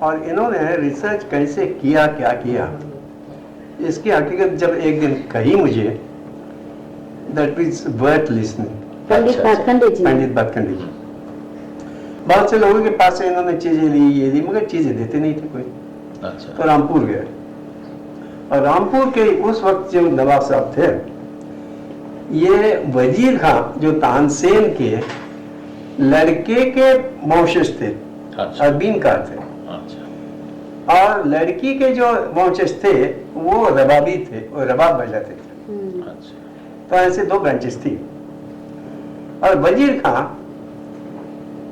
और इन्होंने रिसर्च कैसे किया, क्या किया, इसकी हकीकत जब एक दिन कही मुझे, दैट इज वर्थ लिसनिंग। पंडित भातखंडे जी। पंडित भातखंडे जी। बहुत से लोगों के पास से इन्होंने चीजें ली, ये ली, मगर चीजें देते नहीं थे कोई। अच्छा। तो रामपुर गए, और रामपुर के उस वक्त जो नवाब साहब थे, ये वजीर खान जो तानसेन के लड़के के वंशज थे, अच्छा। अरबीनकार थे। अच्छा। और लड़की के जो वंशज थे वो रबाबी थे, और रबाब बजाते थे। अच्छा। तो ऐसे दो ब्रांचेस थी। और वजीर खान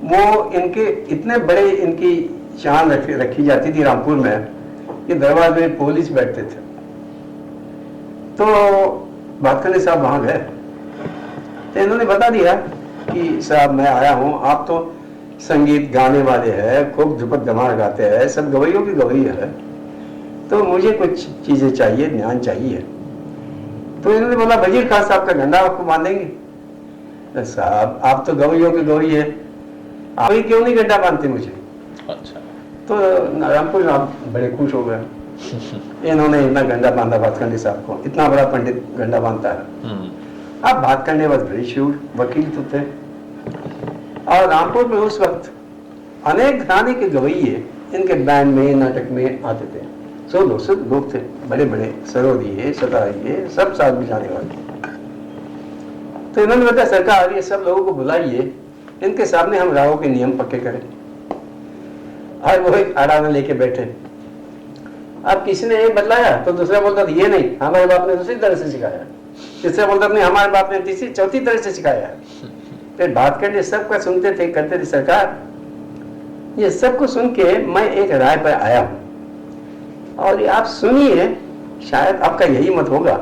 वो इनके इतने बड़े, इनकी शान रखी जाती थी रामपुर में कि दरबार में पुलिस बैठते थे। तो भातखंडे साहब वहां गए, तो इन्होंने बता दिया कि साहब मैं आया हूं, आप तो संगीत गाने वाले हैं, खूब धुपद धमार गाते हैं, सब गवैयों की गवई है, तो मुझे कुछ चीजें चाहिए, ज्ञान चाहिए। तो इन्होंने बोला वजीर खान साहब का डंडा आपको बांधेंगे। तो साहब आप तो गवैयों की गवई है, आप ही क्यों नहीं गड्ढा बांधते मुझे। अच्छा। तो रामपुर साहब बड़े खुश हो गए। इन्होंने इतना गंडा बांधा भातखंडे साहब को, इतना बड़ा पंडित गंडा बांधता है। अब भातखंडे वॉज वेरी श्यूर, वकील तो थे, और रामपुर में उस वक्त अनेक घराने के गवैये इनके बैंड में, नाटक में आते थे। सब लोग थे, बड़े बड़े सरोदिये, सतारिये, सब साथ बिजाने वाले। तो इन्होंने बताया सरकार ये सब लोगों को बुलाइए, इनके सामने हम राहों के नियम पक्के करें। और वो एक अड़ाना लेके बैठे। अब किसी ने एक बतलाया तो दूसरा बोलता था ये नहीं, हमारे बाप ने दूसरी तरह से सिखाया। तीसरा बोलता नहीं, हमारे बाप ने तीसरी चौथी तरह से सिखाया। फिर भातखंडे सबका सुनते थे, करते थे। सरकार ये सबको सुन के मैं एक राय पर आया हूं, और ये आप सुनिए, शायद आपका यही मत होगा,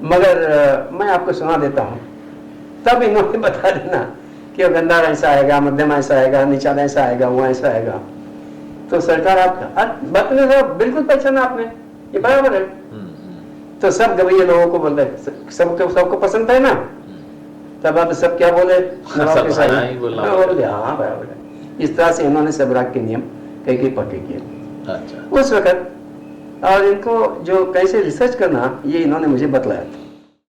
मगर मैं आपको सुना देता हूं। तब इन्होंने बता देना कि गंदा ऐसा आएगा, मध्यम ऐसा आएगा, निचाला ऐसा आएगा, वो ऐसा आएगा। तो सरकार आप बिल्कुल पहचाना आपने, ये बराबर है। तो सब गवैये लोगों को बोल रहे, सबको पसंद है ना। तब अब सब क्या बोले, नवाब के साथ बोले हाँ बराबर है। इस तरह से इन्होंने सब राग के नियम कई पक्के किए। अच्छा। उस वक्त और इनको जो कैसे रिसर्च करना, ये इन्होंने मुझे बतलाया था।